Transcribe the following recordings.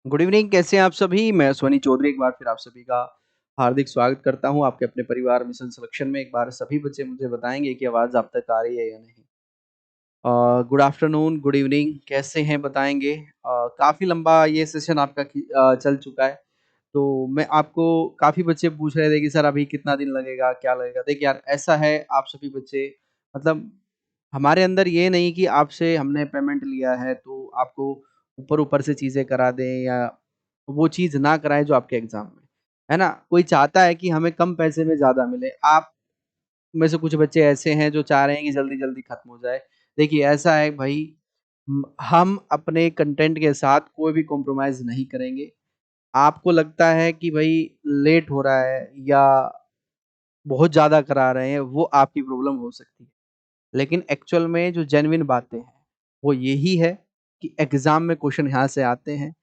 Good evening, कैसे हैं आप सभी। मैं सोनी चौधरी एक बार फिर आप सभी का हार्दिक स्वागत करता हूं आपके अपने परिवार मिशन सिलेक्शन में। एक बार सभी बच्चे मुझे बताएंगे कि आवाज़ आप तक आ रही है या नहीं। गुड आफ्टरनून, गुड इवनिंग, कैसे हैं बताएंगे। काफ़ी लंबा ये सेशन आपका चल चुका है। तो मैं आपको काफ़ी बच्चे पूछ रहे थे कि सर अभी कितना दिन लगेगा, क्या लगेगा। देखिए यार, ऐसा है, आप सभी बच्चे मतलब हमारे अंदर ये नहीं कि आपसे हमने पेमेंट लिया है तो आपको ऊपर ऊपर से चीज़ें करा दें या वो चीज़ ना कराएं जो आपके एग्जाम में है ना। कोई चाहता है कि हमें कम पैसे में ज़्यादा मिले। आप में से कुछ बच्चे ऐसे हैं जो चाह रहे हैं कि जल्दी जल्दी खत्म हो जाए। देखिए ऐसा है भाई, हम अपने कंटेंट के साथ कोई भी कॉम्प्रोमाइज़ नहीं करेंगे। आपको लगता है कि भाई लेट हो रहा है या बहुत ज़्यादा करा रहे हैं, वो आपकी प्रॉब्लम हो सकती है। लेकिन एक्चुअल में जो जेन्युइन बातें हैं, वो यही है कि एग्ज़ाम में क्वेश्चन यहाँ से आते हैं।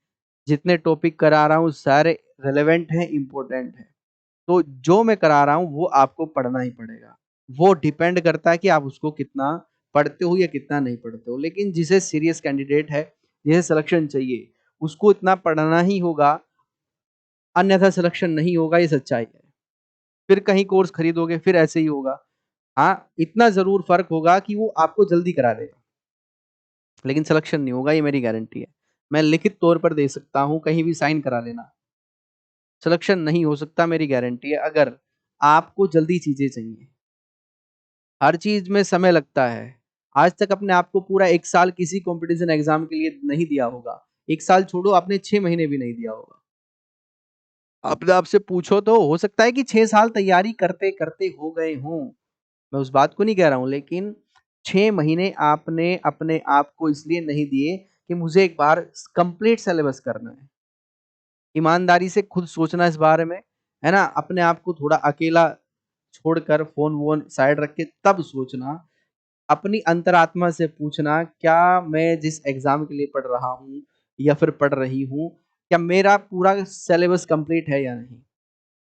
जितने टॉपिक करा रहा हूँ सारे रिलेवेंट हैं, इम्पोर्टेंट हैं। तो जो मैं करा रहा हूँ वो आपको पढ़ना ही पड़ेगा। वो डिपेंड करता है कि आप उसको कितना पढ़ते हो या कितना नहीं पढ़ते हो। लेकिन जिसे सीरियस कैंडिडेट है, जिसे सिलेक्शन चाहिए, उसको इतना पढ़ना ही होगा, अन्यथा सिलेक्शन नहीं होगा, ये सच्चाई है। फिर कहीं कोर्स खरीदोगे फिर ऐसे ही होगा। हाँ, इतना ज़रूर फ़र्क होगा कि वो आपको जल्दी करा देगा, लेकिन सिलेक्शन नहीं होगा, ये मेरी गारंटी है। मैं लिखित तौर पर दे सकता हूँ, कहीं भी साइन करा लेना। सिलेक्शन नहीं हो सकता, मेरी गारंटी है। अगर आपको जल्दी चीज़ें चाहिए, हर चीज़ में समय लगता है। आज तक अपने आप को पूरा 1 साल किसी कॉम्पिटिशन एग्ज़ाम के लिए नहीं दिया होगा। 1 साल छोड़ो, आपने 6 महीने भी नहीं दिया होगा। अपने आप से पूछो तो हो सकता है कि 6 साल तैयारी करते-करते हो गए हों। मैं उस बात को नहीं कह रहा हूँ, लेकिन 6 महीने आपने अपने आप को इसलिए नहीं दिए कि मुझे एक बार कंप्लीट सिलेबस करना है। ईमानदारी से खुद सोचना इस बारे में, है ना? अपने आप को थोड़ा अकेला छोड़कर फ़ोन-वोन साइड रख के तब सोचना। अपनी अंतरात्मा से पूछना, क्या मैं जिस एग्ज़ाम के लिए पढ़ रहा हूँ या फिर पढ़ रही हूँ, क्या मेरा पूरा सिलेबस कंप्लीट है या नहीं?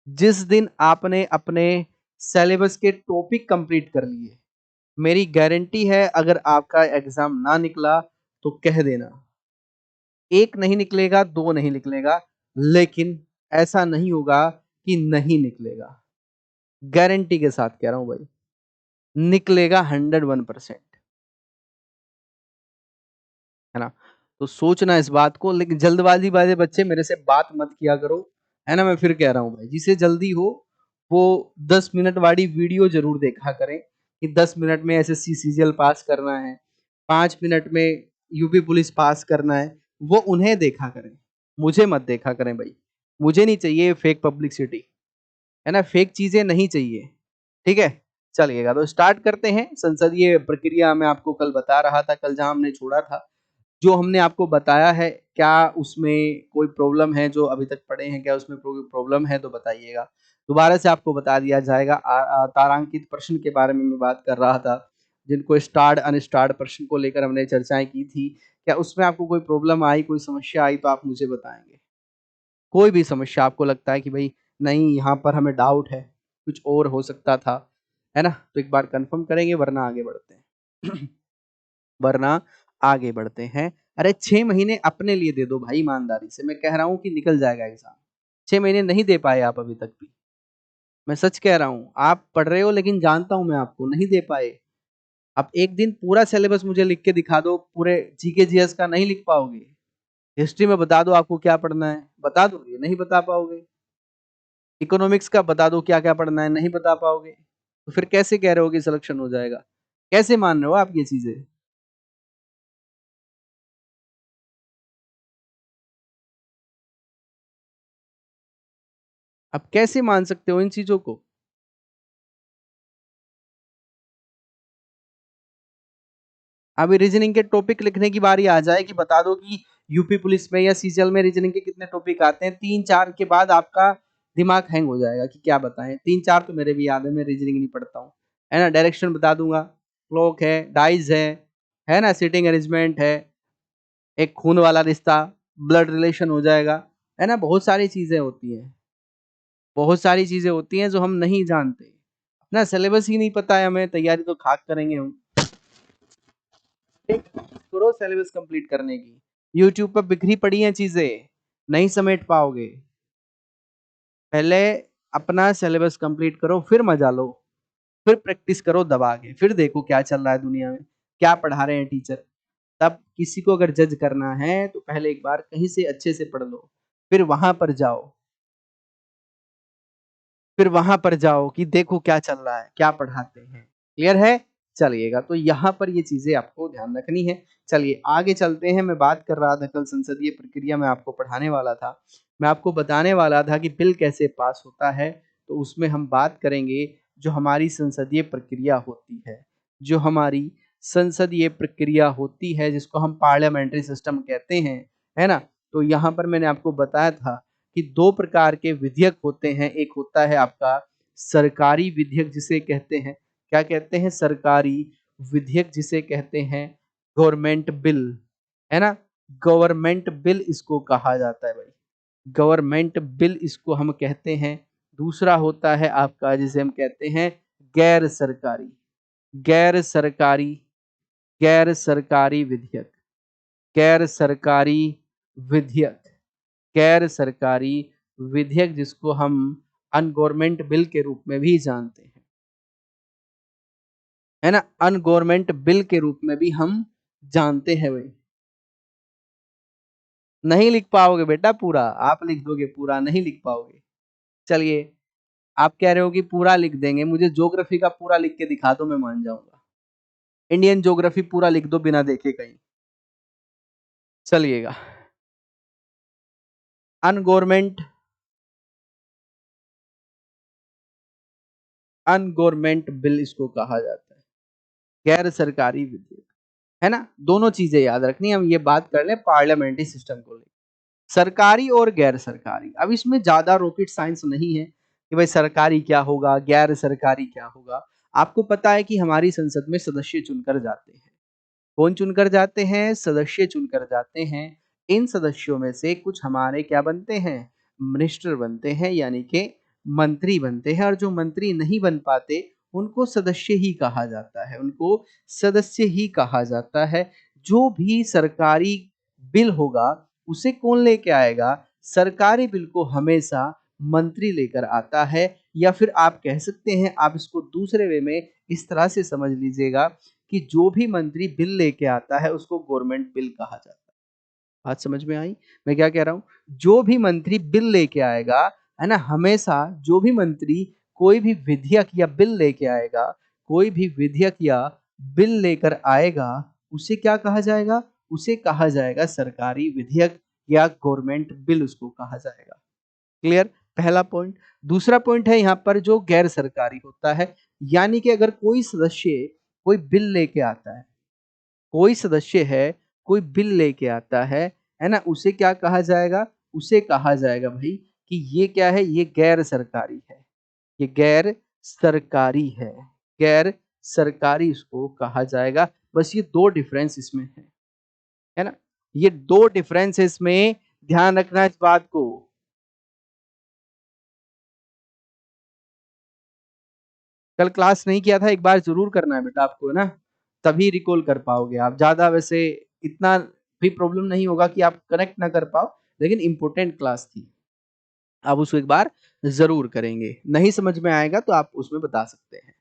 जिस दिन आपने अपने सिलेबस के टॉपिक कंप्लीट कर लिए, मेरी गारंटी है अगर आपका एग्ज़ाम ना निकला तो कह देना। 1 नहीं निकलेगा, 2 नहीं निकलेगा, लेकिन ऐसा नहीं होगा कि नहीं निकलेगा। गारंटी के साथ कह रहा हूँ भाई, निकलेगा 101%। है ना? तो सोचना इस बात को, लेकिन जल्दबाज़ी वाले बच्चे मेरे से बात मत किया करो, है ना? मैं फिर कह रहा हूँ भाई, जिसे जल्दी हो वो 10 मिनट वाली वीडियो ज़रूर देखा करें कि 10 मिनट में एसएससी सीजीएल पास करना है, 5 मिनट में यूपी पुलिस पास करना है, वो उन्हें देखा करें। मुझे मत देखा करें भाई। मुझे नहीं चाहिए फेक पब्लिसिटी, है ना? फेक चीज़ें नहीं चाहिए, ठीक है? चलिएगा तो स्टार्ट करते हैं। संसदीय प्रक्रिया मैं आपको कल बता रहा था, कल जहाँ हमने छोड़ा था। जो हमने आपको बताया है, क्या उसमें कोई प्रॉब्लम है जो अभी तक पढ़े हैं, क्या उसमें प्रॉब्लम है तो बताइएगा। दोबारा से आपको बता दिया जाएगा। तारांकित प्रश्न के बारे में मैं बात कर रहा था, जिनको स्टार्ड अनस्टार्ड प्रश्न को लेकर हमने चर्चाएँ की थी। क्या उसमें आपको कोई प्रॉब्लम आई, कोई समस्या आई तो आप मुझे बताएँगे। कोई भी समस्या आपको लगता है कि भई नहीं, यहाँ पर हमें डाउट है, कुछ और हो सकता था, है ना? तो एक बार कन्फर्म करेंगे, वरना आगे बढ़ते हैं। वरना आगे बढ़ते हैं। अरे 6 महीने अपने लिए दे दो भाई ईमानदारी से। मैं कह रहा हूँ कि निकल जाएगा एग्ज़ाम। 6 महीने नहीं दे पाए आप अभी तक भी। मैं सच कह रहा हूँ। आप पढ़ रहे हो, लेकिन जानता हूँ मैं आपको, नहीं दे पाए। आप एक दिन पूरा सिलेबस मुझे लिख के दिखा दो, पूरे जीके जीएस का नहीं लिख पाओगे। हिस्ट्री में बता दो आपको क्या पढ़ना है, बता दोगे? नहीं बता पाओगे। इकोनॉमिक्स का बता दो क्या-क्या पढ़ना है, नहीं बता पाओगे। तो फिर कैसे कह रहे हो कि सिलेक्शन हो जाएगा? कैसे मान रहे हो आप ये चीज़ें? आप कैसे मान सकते हो इन चीज़ों को? अभी रीजनिंग के टॉपिक लिखने की बारी आ जाए कि बता दो कि यूपी पुलिस में या सीजीएल में रीजनिंग के कितने टॉपिक आते हैं, 3-4 के बाद आपका दिमाग हैंग हो जाएगा कि क्या बताएँ। 3-4 तो मेरे भी याद है, मैं रीजनिंग नहीं पढ़ता हूँ, है ना? डायरेक्शन बता दूँगा, क्लॉक है, डाइज़ है ना? सीटिंग अरेंजमेंट है, एक खून वाला रिश्ता, ब्लड रिलेशन हो जाएगा, है ना? बहुत सारी चीज़ें होती हैं, बहुत सारी चीज़ें होती हैं जो हम नहीं जानते। अपना सिलेबस ही नहीं पता है हमें, तैयारी तो खाक करेंगे हम। एक करो सिलेबस कंप्लीट करने की। यूट्यूब पर बिखरी पड़ी हैं चीजें, नहीं समेट पाओगे। पहले अपना सिलेबस कंप्लीट करो, फिर मजा लो, फिर प्रैक्टिस करो दबा के, फिर देखो क्या चल रहा है दुनिया में, क्या पढ़ा रहे हैं टीचर। तब किसी को अगर जज करना है तो पहले एक बार कहीं से अच्छे से पढ़ लो, फिर वहां पर जाओ, फिर वहां पर जाओ कि देखो क्या चल रहा है, क्या पढ़ाते हैं। क्लियर है? चलिएगा, तो यहाँ पर ये चीजें आपको ध्यान रखनी है। चलिए आगे चलते हैं। मैं बात कर रहा था कल संसदीय प्रक्रिया में आपको पढ़ाने वाला था, मैं आपको बताने वाला था कि बिल कैसे पास होता है। तो उसमें हम बात करेंगे जो हमारी संसदीय प्रक्रिया होती है, जो हमारी संसदीय प्रक्रिया होती है जिसको हम पार्लियामेंट्री सिस्टम कहते हैं, है ना। तो यहाँ पर मैंने आपको बताया था कि दो प्रकार के विधेयक होते हैं। एक होता है आपका सरकारी विधेयक जिसे कहते हैं, क्या कहते हैं, सरकारी विधेयक जिसे कहते हैं गवर्नमेंट बिल, है ना। गवर्नमेंट बिल इसको कहा जाता है भाई, गवर्नमेंट बिल इसको हम कहते हैं। दूसरा होता है आपका जिसे हम कहते हैं गैर सरकारी, गैर सरकारी, गैर सरकारी विधेयक, गैर सरकारी विधेयक, गैर सरकारी विधेयक जिसको हम अनगवर्नमेंट बिल के रूप में भी जानते हैं, है ना। अनगवर्नमेंट बिल के रूप में भी हम जानते हैं भाई। नहीं लिख पाओगे बेटा पूरा, आप लिख दोगे पूरा, नहीं लिख पाओगे। चलिए, आप कह रहे हो कि पूरा लिख देंगे, मुझे ज्योग्राफी का पूरा लिख के दिखा दो, मैं मान जाऊंगा। इंडियन ज्योग्राफी पूरा लिख दो बिना देखे कहीं। चलिएगा, अनगवर्नमेंट, अनगवर्नमेंट बिल इसको कहा जाता है, गैर सरकारी विधेयक, है ना। दोनों चीजें याद रखनी, हम ये बात कर लें पार्लियामेंट्री सिस्टम को लेकर, सरकारी और गैर सरकारी। अब इसमें ज्यादा रॉकेट साइंस नहीं है कि भाई सरकारी क्या होगा, गैर सरकारी क्या होगा। आपको पता है कि हमारी संसद में सदस्य चुनकर जाते हैं। कौन चुनकर जाते हैं? सदस्य चुनकर जाते हैं। इन सदस्यों में से कुछ हमारे क्या बनते हैं? मिनिस्टर बनते हैं, यानी कि मंत्री बनते हैं। और जो मंत्री नहीं बन पाते उनको सदस्य ही कहा जाता है, उनको सदस्य ही कहा जाता है। जो भी सरकारी बिल होगा उसे कौन लेके आएगा? सरकारी बिल को हमेशा मंत्री लेकर आता है। या फिर आप कह सकते हैं, आप इसको दूसरे वे में इस तरह से समझ लीजिएगा कि जो भी मंत्री बिल लेके आता है उसको गवर्नमेंट बिल कहा जाता है। बात समझ में आई मैं क्या कह रहा हूँ? जो भी मंत्री बिल लेके आएगा, है ना, हमेशा जो भी मंत्री कोई भी विधेयक या बिल लेके आएगा, कोई भी विधेयक या बिल लेकर आएगा, उसे क्या कहा जाएगा? उसे कहा जाएगा सरकारी विधेयक या गवर्नमेंट बिल उसको कहा जाएगा। क्लियर? पहला पॉइंट। दूसरा पॉइंट है यहाँ पर जो गैर सरकारी होता है, यानी कि अगर कोई सदस्य कोई बिल लेके आता है, कोई सदस्य है कोई बिल लेके आता है ना, उसे क्या कहा जाएगा? उसे कहा जाएगा भाई कि ये क्या है? ये गैर सरकारी है, ये गैर सरकारी है, गैर सरकारी इसको कहा जाएगा। बस ये दो डिफरेंस इसमें है ना, ये दो डिफरेंस इसमें, ध्यान रखना इस बात को। कल क्लास नहीं किया था, एक बार जरूर करना है बेटा आपको, है ना, तभी रिकॉल कर पाओगे आप। ज्यादा वैसे इतना भी प्रॉब्लम नहीं होगा कि आप कनेक्ट ना कर पाओ, लेकिन इंपॉर्टेंट क्लास थी, आप उसको एक बार जरूर करेंगे। नहीं समझ में आएगा तो आप उसमें बता सकते हैं,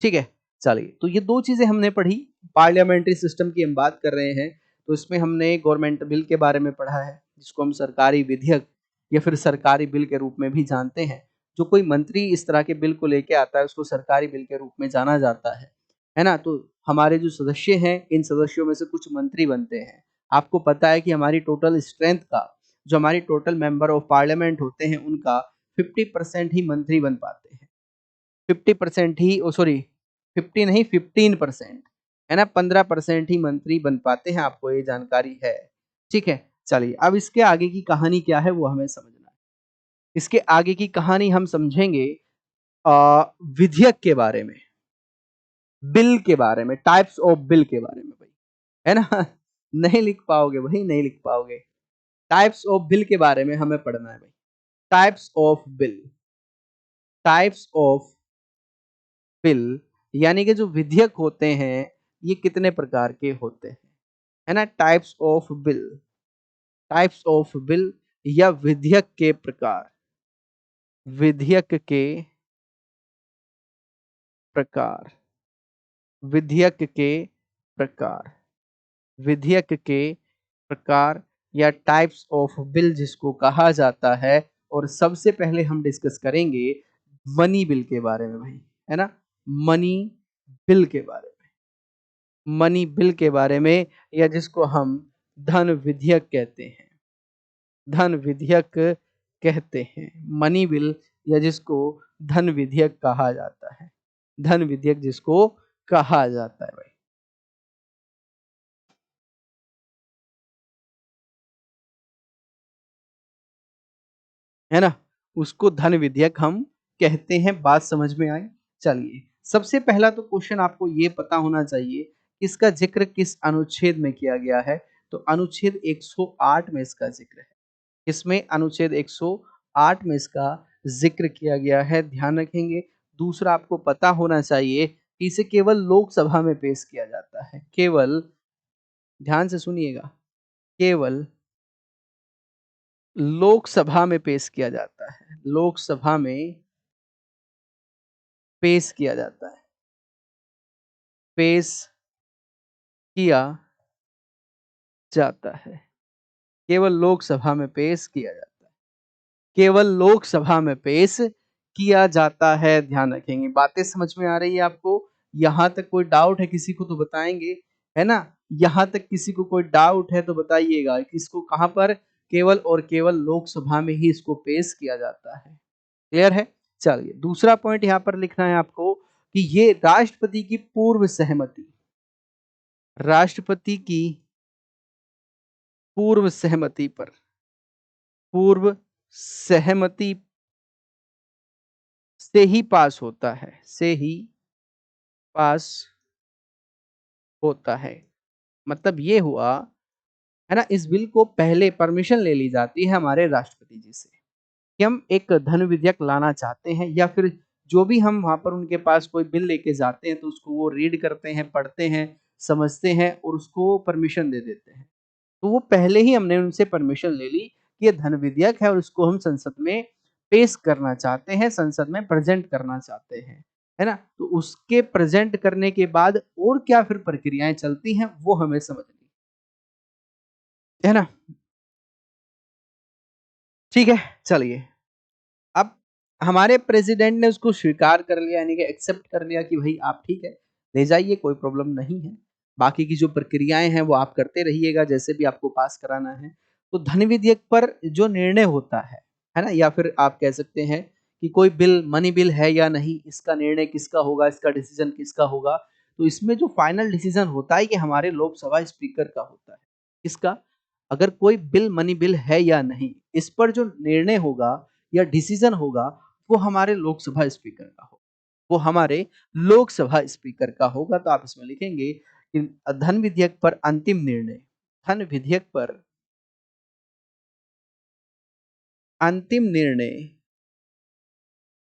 ठीक है। चलिए, तो ये दो चीजें हमने पढ़ी। पार्लियामेंट्री सिस्टम की हम बात कर रहे हैं, तो इसमें हमने गवर्नमेंट बिल के बारे में पढ़ा है जिसको हम सरकारी विधेयक या फिर सरकारी बिल के रूप में भी जानते हैं। जो कोई मंत्री इस तरह के बिल को लेके आता है उसको सरकारी बिल के रूप में जाना जाता है ना। तो हमारे जो सदस्य हैं, इन सदस्यों में से कुछ मंत्री बनते हैं। आपको पता है कि हमारी टोटल स्ट्रेंथ का, जो हमारी टोटल मेंबर ऑफ पार्लियामेंट होते हैं उनका 50% ही मंत्री बन पाते हैं। 50% ही, ओ सॉरी, 50 नहीं 15%, है ना, 15% ही मंत्री बन पाते हैं। आपको ये जानकारी है, ठीक है। चलिए, अब इसके आगे की कहानी क्या है वो हमें समझना है। इसके आगे की कहानी हम समझेंगे विधेयक के बारे में, बिल के बारे में, टाइप्स ऑफ बिल के बारे में भाई, है ना। नहीं लिख पाओगे भाई, नहीं लिख पाओगे। टाइप्स ऑफ बिल के बारे में हमें पढ़ना है भाई। Types of bill, types of bill, यानी कि जो विधेयक होते हैं ये कितने प्रकार के होते हैं, है ना। Types of bill, types of bill या विधेयक के प्रकार, विधेयक के प्रकार, विधेयक के प्रकार, विधेयक के प्रकार या टाइप्स ऑफ बिल जिसको कहा जाता है। और सबसे पहले हम डिस्कस करेंगे मनी बिल के बारे में भाई, है ना, मनी बिल के बारे में, मनी बिल के बारे में, या जिसको हम धन विधेयक कहते हैं, धन विधेयक कहते हैं, मनी बिल या जिसको धन विधेयक कहा जाता है, धन विधेयक जिसको कहा जाता है भाई, है ना, उसको धन विधेयक हम कहते हैं। बात समझ में आई? चलिए, सबसे पहला तो क्वेश्चन आपको ये पता होना चाहिए इसका जिक्र किस अनुच्छेद में किया गया है। तो अनुच्छेद 108 में इसका जिक्र है। इसमें अनुच्छेद 108 में इसका जिक्र किया गया है, ध्यान रखेंगे। दूसरा आपको पता होना चाहिए कि इसे केवल लोकसभा में पेश किया जाता है, केवल, ध्यान से सुनिएगा, केवल लोकसभा में पेश किया जाता है, लोकसभा में पेश किया जाता है, पेश किया जाता है, केवल लोकसभा में पेश किया जाता है, केवल लोकसभा में पेश किया जाता है, ध्यान रखेंगे। बातें समझ में आ रही है आपको? यहां तक कोई डाउट है किसी को तो बताएंगे, है ना, यहां तक किसी को कोई डाउट है तो बताइएगा कि इसको कहां पर केवल और केवल लोकसभा में ही इसको पेश किया जाता है। क्लियर है? चलिए, दूसरा पॉइंट यहां पर लिखना है आपको कि ये राष्ट्रपति की पूर्व सहमति, राष्ट्रपति की पूर्व सहमति पर, पूर्व सहमति से ही पास होता है, से ही पास होता है। मतलब ये हुआ, है ना, इस बिल को पहले परमिशन ले ली जाती है हमारे राष्ट्रपति जी से कि हम एक धन विधेयक लाना चाहते हैं, या फिर जो भी हम वहां पर उनके पास कोई बिल लेके जाते हैं तो उसको वो रीड करते हैं, पढ़ते हैं, समझते हैं और उसको परमिशन दे देते हैं। तो वो पहले ही हमने उनसे परमिशन ले ली कि ये धन विधेयक है और इसको हम संसद में पेश करना चाहते हैं, संसद में प्रेजेंट करना चाहते हैं, है ना। तो उसके प्रेजेंट करने के बाद और क्या फिर प्रक्रियाएं चलती हैं वो हमें समझनी है ना। ठीक है, चलिए, अब हमारे प्रेसिडेंट ने उसको स्वीकार कर लिया, यानी कि एक्सेप्ट कर लिया कि भाई आप ठीक है, ले जाइए, कोई प्रॉब्लम नहीं है, बाकी की जो प्रक्रियाएं हैं वो आप करते रहिएगा, जैसे भी आपको पास कराना है। तो धन विधेयक पर जो निर्णय होता है ना, या फिर आप कह सकते हैं कि कोई बिल मनी बिल है या नहीं, इसका निर्णय किसका होगा, इसका डिसीजन किसका होगा। तो इसमें जो फाइनल डिसीजन होता है कि हमारे लोकसभा स्पीकर का होता है। किसका? अगर कोई बिल मनी बिल है या नहीं, इस पर जो निर्णय होगा या डिसीजन होगा वो हमारे लोकसभा स्पीकर का होगा, वो हमारे लोकसभा स्पीकर का होगा। तो आप इसमें लिखेंगे कि धन विधेयक पर अंतिम निर्णय, धन विधेयक पर अंतिम निर्णय,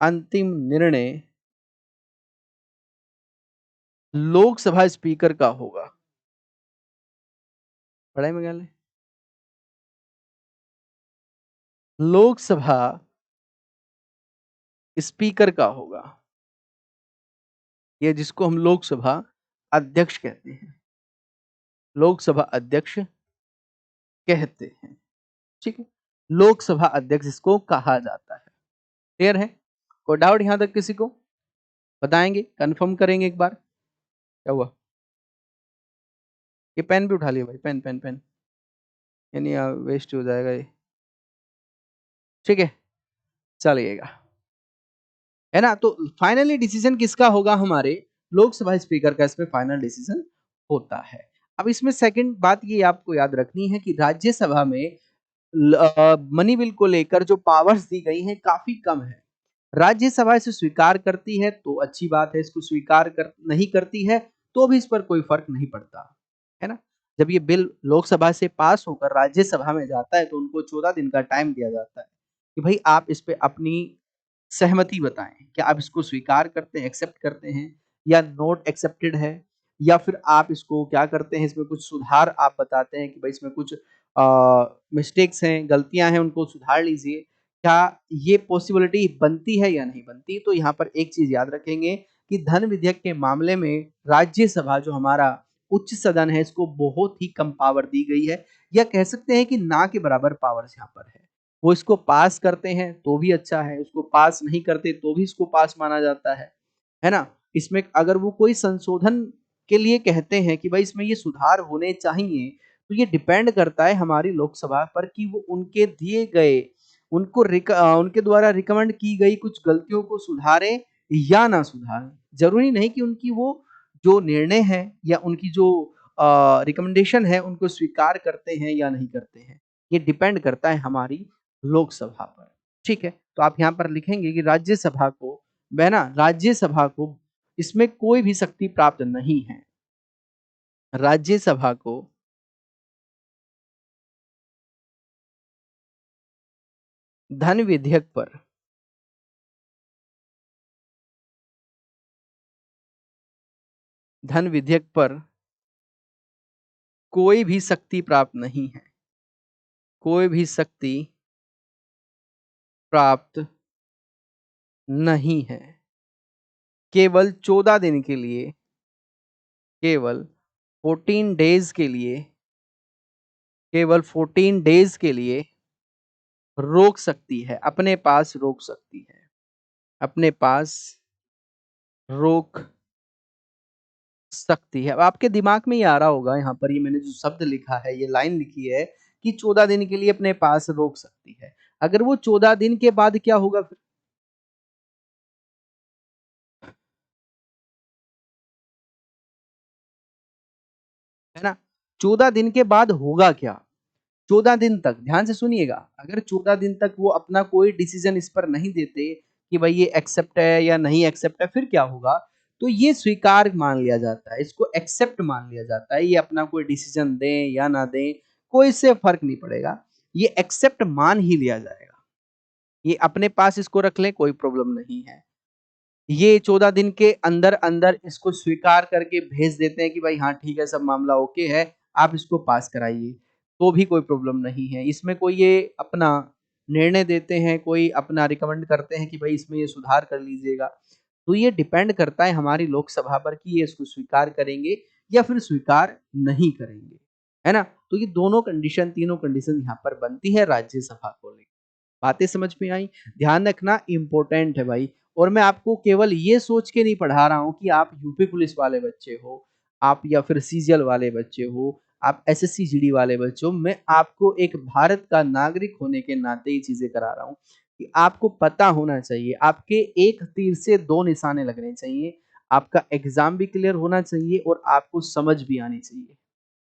अंतिम निर्णय लोकसभा स्पीकर का होगा। पढ़ाई में ख्याल है, लोकसभा स्पीकर का होगा, ये जिसको हम लोकसभा अध्यक्ष कहते हैं, लोकसभा अध्यक्ष कहते हैं। ठीक है, लोकसभा अध्यक्ष इसको कहा जाता है। क्लियर है? कोई डाउट यहां तक किसी को? बताएंगे, कंफर्म करेंगे एक बार। क्या हुआ? ये पेन भी उठा लिया भाई, पेन पेन पेन, यानी वेस्ट हो जाएगा ये। ठीक है, चलिएगा, है ना। तो फाइनली डिसीजन किसका होगा? हमारे लोकसभा स्पीकर का इसमें फाइनल डिसीजन होता है। अब इसमें सेकंड बात ये आपको याद रखनी है कि राज्यसभा में मनी बिल को लेकर जो पावर्स दी गई हैं काफी कम है। राज्यसभा इसे स्वीकार करती है तो अच्छी बात है, इसको स्वीकार कर नहीं करती है तो भी इस पर कोई फर्क नहीं पड़ता, है ना। जब ये बिल लोकसभा से पास होकर राज्यसभा में जाता है तो उनको 14 दिन का टाइम दिया जाता है कि भाई आप इस पे अपनी सहमति बताएं, क्या आप इसको स्वीकार करते हैं, एक्सेप्ट करते हैं, या नॉट एक्सेप्टेड है, या फिर आप इसको क्या करते हैं, इसमें कुछ सुधार आप बताते हैं कि भाई इसमें कुछ मिस्टेक्स हैं, गलतियां हैं, उनको सुधार लीजिए। क्या ये पॉसिबिलिटी बनती है या नहीं बनती? तो यहाँ पर एक चीज याद रखेंगे कि धन विधेयक के मामले में राज्यसभा जो हमारा उच्च सदन है, इसको बहुत ही कम पावर दी गई है, या कह सकते हैं कि ना के बराबर पावर्स यहाँ पर है। वो इसको पास करते हैं तो भी अच्छा है, उसको पास नहीं करते तो भी इसको पास माना जाता है ना? इसमें अगर वो कोई संशोधन के लिए कहते हैं कि भाई इसमें ये सुधार होने चाहिए, तो ये डिपेंड करता है हमारी लोकसभा पर कि वो उनके दिए गए, उनके द्वारा रिकमेंड की गई कुछ गलतियों को सुधारें या ना सुधारें। जरूरी नहीं कि उनकी वो जो निर्णय है या उनकी जो रिकमेंडेशन है उनको स्वीकार करते हैं या नहीं करते हैं। ये डिपेंड करता है हमारी लोकसभा पर। ठीक है, तो आप यहाँ पर लिखेंगे कि राज्यसभा को, वह ना राज्यसभा को इसमें कोई भी शक्ति प्राप्त नहीं है। राज्यसभा को धन विधेयक पर धन विधेयक पर कोई भी शक्ति प्राप्त नहीं है। कोई भी शक्ति प्राप्त नहीं है। केवल 14 दिन के लिए, केवल 14 डेज के लिए, केवल 14 डेज के लिए रोक सकती है, अपने पास रोक सकती है, अपने पास रोक सकती है। अब आपके दिमाग में ये आ रहा होगा, यहाँ पर ये मैंने जो शब्द लिखा है, ये लाइन लिखी है कि 14 दिन के लिए अपने पास रोक सकती है। अगर वो 14 दिन के बाद क्या होगा फिर? है ना? 14 दिन के बाद होगा क्या? 14 दिन तक ध्यान से सुनिएगा, अगर 14 दिन तक वो अपना कोई डिसीजन इस पर नहीं देते कि भाई ये एक्सेप्ट है या नहीं एक्सेप्ट है, फिर क्या होगा? तो ये स्वीकार मान लिया जाता है, इसको एक्सेप्ट मान लिया जाता है। ये अपना कोई डिसीजन दें या ना दें, कोई इससे फर्क नहीं पड़ेगा, ये एक्सेप्ट मान ही लिया जाएगा। ये अपने पास इसको रख लें, कोई प्रॉब्लम नहीं है। ये 14 दिन के अंदर अंदर इसको स्वीकार करके भेज देते हैं कि भाई हाँ ठीक है, सब मामला ओके है, आप इसको पास कराइए, तो भी कोई प्रॉब्लम नहीं है। इसमें कोई ये अपना निर्णय देते हैं, कोई अपना रिकमेंड करते हैं कि भाई इसमें ये सुधार कर लीजिएगा, तो ये डिपेंड करता है हमारी लोकसभा पर कि ये इसको स्वीकार करेंगे या फिर स्वीकार नहीं करेंगे, है ना? तो ये दोनों कंडीशन, तीनों कंडीशन यहाँ पर बनती है राज्यसभा को लेकर। बातें समझ में आई? ध्यान रखना इम्पोर्टेंट है भाई। और मैं आपको केवल ये सोच के नहीं पढ़ा रहा हूँ कि आप यूपी पुलिस वाले बच्चे हो, आप या फिर सीजीएल वाले बच्चे हो, आप एसएससी जीडी वाले बच्चे हो। मैं आपको एक भारत का नागरिक होने के नाते ये चीजें करा रहा हूँ कि आपको पता होना चाहिए, आपके एक तीर से दो निशाने लगने चाहिए। आपका एग्जाम भी क्लियर होना चाहिए और आपको समझ भी आनी चाहिए,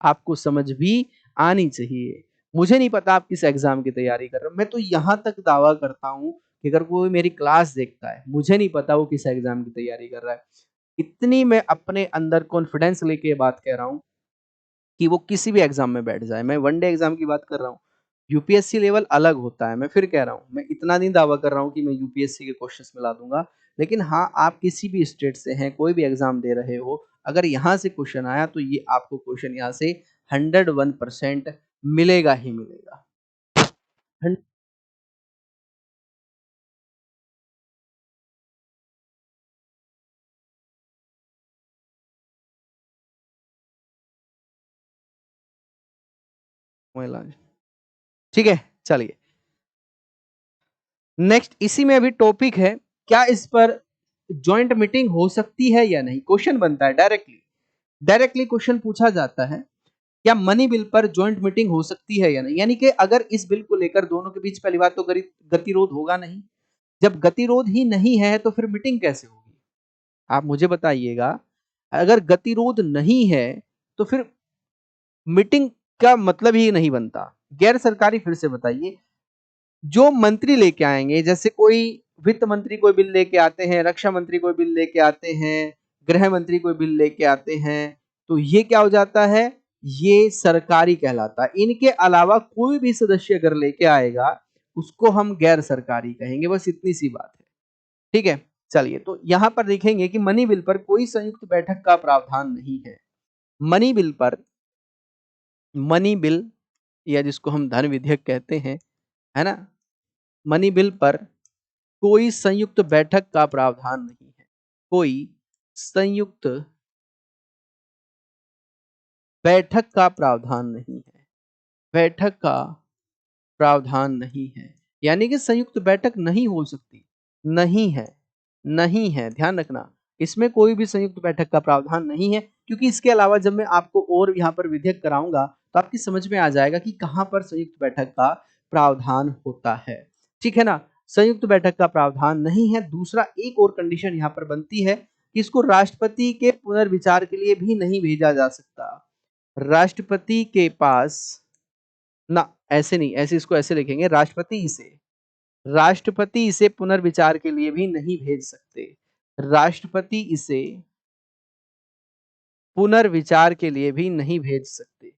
आपको समझ भी आनी चाहिए। मुझे नहीं पता आप किस एग्जाम की तैयारी कर रहे हो, मैं तो यहाँ तक दावा करता हूँ कि अगर कोई मेरी क्लास देखता है, मुझे नहीं पता वो किस एग्जाम की तैयारी कर रहा है। इतनी मैं अपने अंदर कॉन्फिडेंस लेके ये बात कह रहा हूँ कि वो किसी भी एग्जाम में बैठ जाए। मैं वन डे एग्जाम की बात कर रहा हूँ, यूपीएससी लेवल अलग होता है। मैं फिर कह रहा हूँ, मैं इतना नहीं दावा कर रहा हूँ कि मैं यूपीएससी के क्वेश्चंस मिला दूंगा, लेकिन हाँ, आप किसी भी स्टेट से हैं, कोई भी एग्जाम दे रहे हो, अगर यहाँ से क्वेश्चन आया तो ये आपको क्वेश्चन यहाँ से 101% मिलेगा ही मिलेगा। ठीक है, चलिए नेक्स्ट। इसी में अभी टॉपिक है, क्या इस पर ज्वाइंट मीटिंग हो सकती है या नहीं? क्वेश्चन बनता है डायरेक्टली, डायरेक्टली क्वेश्चन पूछा जाता है, क्या मनी बिल पर ज्वाइंट मीटिंग हो सकती है या नहीं? यानी कि अगर इस बिल को लेकर दोनों के बीच पहली बात तो गतिरोध होगा नहीं। जब गतिरोध ही नहीं है तो फिर मीटिंग कैसे होगी? आप मुझे बताइएगा, अगर गतिरोध नहीं है तो फिर मीटिंग का मतलब ही नहीं बनता। गैर सरकारी, फिर से बताइए, जो मंत्री लेके आएंगे, जैसे कोई वित्त मंत्री कोई बिल लेके आते हैं, रक्षा मंत्री कोई बिल लेके आते हैं, गृह मंत्री कोई बिल लेके आते हैं, तो ये क्या हो जाता है? ये सरकारी कहलाता है। इनके अलावा कोई भी सदस्य अगर लेके आएगा, उसको हम गैर सरकारी कहेंगे। बस इतनी सी बात है, ठीक है? चलिए, तो यहां पर देखेंगे कि मनी बिल पर कोई संयुक्त बैठक का प्रावधान नहीं है। मनी बिल पर, मनी बिल या जिसको हम धन विधेयक कहते हैं, है ना? मनी बिल पर कोई संयुक्त बैठक का प्रावधान नहीं है। कोई संयुक्त बैठक का प्रावधान नहीं है। बैठक का प्रावधान नहीं है। यानी कि संयुक्त बैठक नहीं हो सकती। नहीं है, नहीं है, ध्यान रखना। इसमें कोई भी संयुक्त बैठक का प्रावधान नहीं है, क्योंकि इसके अलावा जब मैं आपको और यहाँ पर विधेयक कराऊंगा तो आपकी समझ में आ जाएगा कि कहाँ पर संयुक्त बैठक का प्रावधान होता है। ठीक है ना? संयुक्त बैठक का प्रावधान नहीं है। दूसरा एक और कंडीशन यहाँ पर बनती है कि इसको राष्ट्रपति के पुनर्विचार के लिए भी नहीं भेजा जा सकता। राष्ट्रपति के पास ना, ऐसे नहीं, ऐसे इसको ऐसे लिखेंगे, राष्ट्रपति इसे पुनर्विचार के लिए भी नहीं भेज सकते। राष्ट्रपति इसे पुनर्विचार के लिए भी नहीं भेज सकते।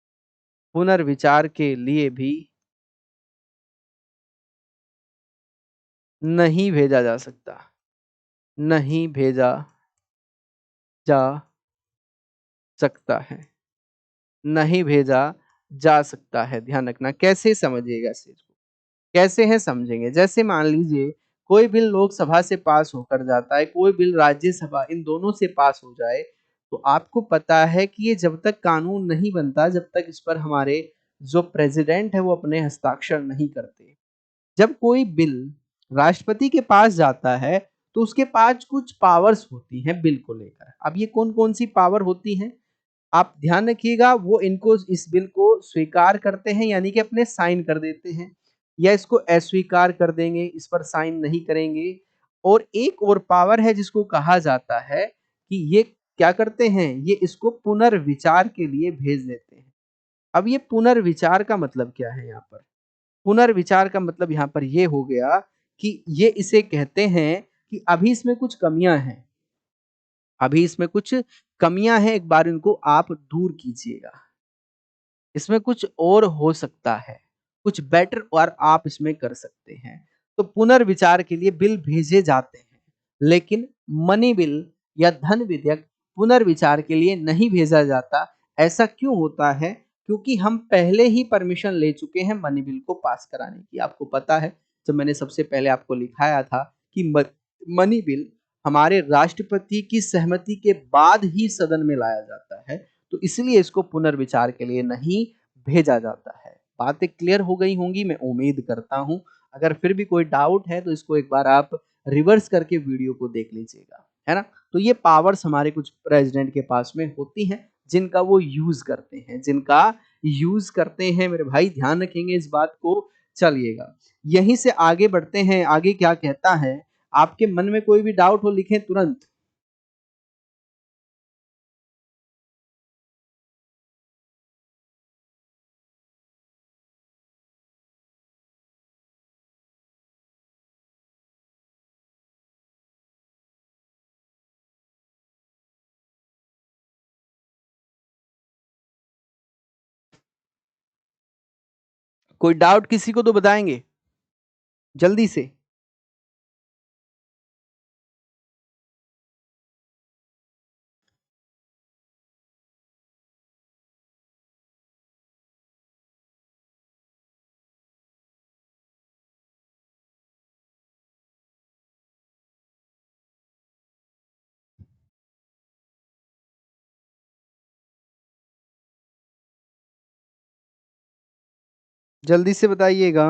पुनर्विचार के लिए भी नहीं भेजा जा सकता। नहीं भेजा जा सकता है। नहीं भेजा जा सकता है। ध्यान रखना। कैसे समझिएगा इस चीज को? कैसे है समझेंगे। जैसे मान लीजिए कोई बिल लोकसभा से पास होकर जाता है, कोई बिल राज्यसभा, इन दोनों से पास हो जाए, तो आपको पता है कि ये जब तक कानून नहीं बनता, जब तक इस पर हमारे जो प्रेसिडेंट है वो अपने हस्ताक्षर नहीं करते। जब कोई बिल राष्ट्रपति के पास जाता है तो उसके पास कुछ पावर्स होती हैं बिल को लेकर। अब ये कौन कौन सी पावर होती हैं, आप ध्यान रखिएगा। वो इनको, इस बिल को स्वीकार करते हैं यानी कि अपने साइन कर देते हैं, या इसको अस्वीकार कर देंगे, इस पर साइन नहीं करेंगे। और एक और पावर है जिसको कहा जाता है कि ये क्या करते हैं, ये इसको पुनर्विचार के लिए भेज देते हैं। अब ये पुनर्विचार का मतलब क्या है? यहाँ पर पुनर्विचार का मतलब यहाँ पर ये हो गया कि ये इसे कहते हैं कि अभी इसमें कुछ कमियां हैं, अभी इसमें कुछ कमियां हैं, एक बार इनको आप दूर कीजिएगा। इसमें कुछ और हो सकता है, कुछ बेटर और आप इसमें कर सकते हैं। तो पुनर्विचार के लिए बिल भेजे जाते हैं, लेकिन मनी बिल या धन विधेयक पुनर्विचार के लिए नहीं भेजा जाता। ऐसा क्यों होता है? क्योंकि हम पहले ही परमिशन ले चुके हैं मनी बिल को पास कराने की। आपको पता है, जब मैंने सबसे पहले आपको लिखाया था कि मनी बिल हमारे राष्ट्रपति की सहमति के बाद ही सदन में लाया जाता है, तो इसलिए इसको पुनर्विचार के लिए नहीं भेजा जाता है। बातें क्लियर हो गई होंगी, मैं उम्मीद करता हूं। अगर फिर भी कोई डाउट है तो इसको एक बार आप रिवर्स करके वीडियो को देख लीजिएगा, है ना? तो ये पावर्स हमारे कुछ प्रेसिडेंट के पास में होती हैं, जिनका वो यूज करते हैं, जिनका यूज करते हैं मेरे भाई, ध्यान रखेंगे इस बात को। चलिएगा, यहीं से आगे बढ़ते हैं। आगे क्या कहता है? आपके मन में कोई भी डाउट हो लिखें तुरंत। कोई डाउट किसी को तो बताएंगे जल्दी से। जल्दी से बताइएगा।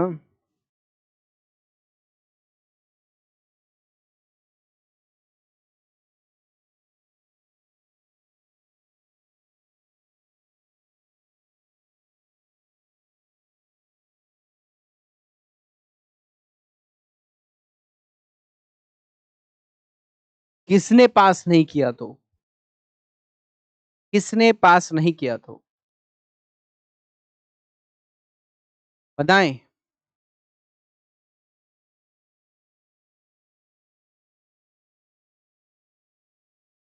किसने पास नहीं किया तो? किसने पास नहीं किया तो बताएं।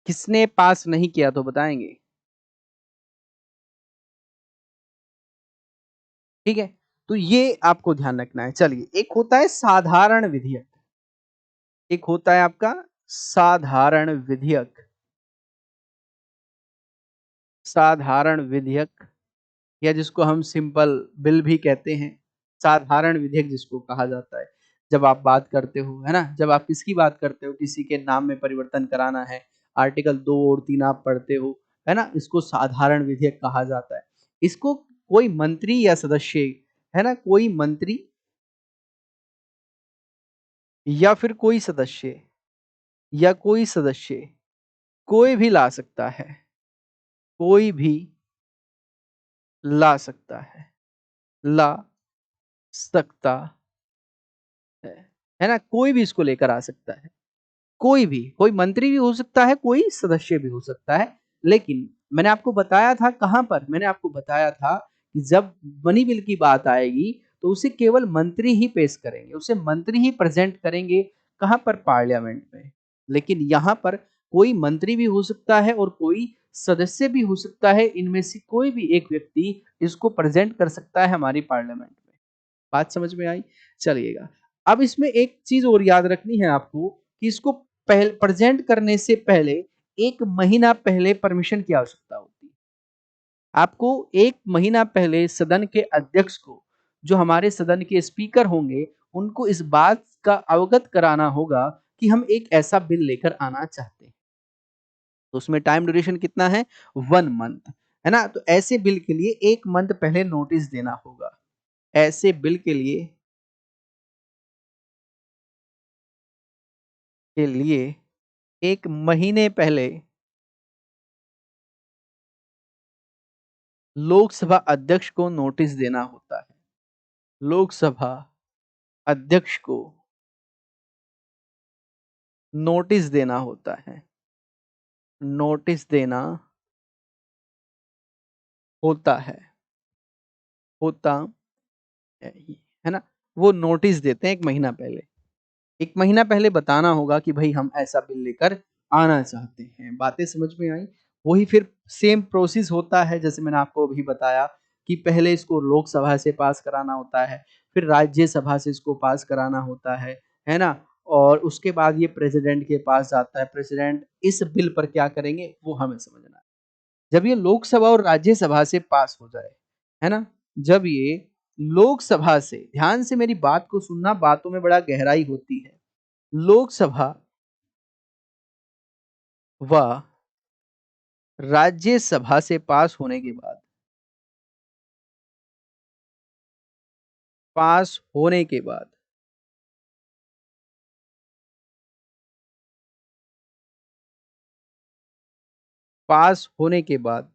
किसने पास नहीं किया तो बताएंगे। ठीक है, तो ये आपको ध्यान रखना है। चलिए, एक होता है साधारण विधेयक, एक होता है आपका साधारण विधेयक। साधारण विधेयक या जिसको हम सिंपल बिल भी कहते हैं, साधारण विधेयक जिसको कहा जाता है। जब आप बात करते हो, है ना? जब आप किसकी बात करते हो, किसी के नाम में परिवर्तन कराना है, आर्टिकल 2 और 3 आप पढ़ते हो, है ना? इसको साधारण विधेयक कहा जाता है। इसको कोई मंत्री या सदस्य, है ना? कोई मंत्री या फिर कोई सदस्य या कोई सदस्य, कोई भी ला सकता है, कोई भी ला सकता ला सकता है ना? कोई भी इसको लेकर आ सकता है। कोई भी, कोई मंत्री भी हो सकता है, कोई सदस्य भी हो सकता है। लेकिन मैंने आपको बताया था कहाँ पर? मैंने आपको बताया था कि जब मनी बिल की बात आएगी, तो उसे केवल मंत्री ही पेश करेंगे, उसे मंत्री ही प्रेज़ेंट करेंगे, कहाँ पर? पार्लियामेंट में। लेकिन यहाँ पर कोई मंत्री भी हो सकता है और कोई सदस्य भी हो सकता है, इनमें से कोई भी एक व्यक्ति इसको प्रेज़ेंट कर सकता है हमारी पार्लियामेंट में। बात समझ में आई? चलिएगा। अब इसमें एक चीज़ और याद रखनी है आपको कि इसको प्रेज़ेंट करने से पहले 1 महीना पहले परमिशन की आवश्यकता होती है। आपको 1 महीना पहले सदन के अध्यक्ष को, जो हमारे सदन के स्पीकर होंगे, उनको इस बात का अवगत कराना होगा कि हम एक ऐसा बिल लेकर आना चाहते हैं। तो उसमें टाइम ड्यूरेशन कितना है? 1 मंथ, है ना? तो ऐसे बिल के लिए 1 मंथ पहले नोटिस देना होगा। ऐसे बिल के लिए 1 महीने पहले लोकसभा अध्यक्ष को नोटिस देना होता है। लोकसभा अध्यक्ष को नोटिस देना होता है। नोटिस देना होता है, होता है ना? वो नोटिस देते हैं 1 महीना पहले। 1 महीना पहले बताना होगा कि भई हम ऐसा बिल लेकर आना चाहते हैं। बातें समझ में आई? वही फिर सेम प्रोसेस होता है जैसे मैंने आपको अभी बताया कि पहले इसको लोकसभा से पास कराना होता है, फिर राज्यसभा से इसको पास कराना होता है ना? और उसके बाद ये प्रेज़िडेंट के पास जाता है। प्रेज़िडेंट इस बिल पर क्या करेंगे वो हमें समझना है। जब ये लोकसभा और राज्यसभा से पास हो जाए, है ना? जब ये लोकसभा से, ध्यान से मेरी बात को सुनना, बातों में बड़ा गहराई होती है। लोकसभा व राज्यसभा से पास होने के बाद, पास होने के बाद पास होने के बाद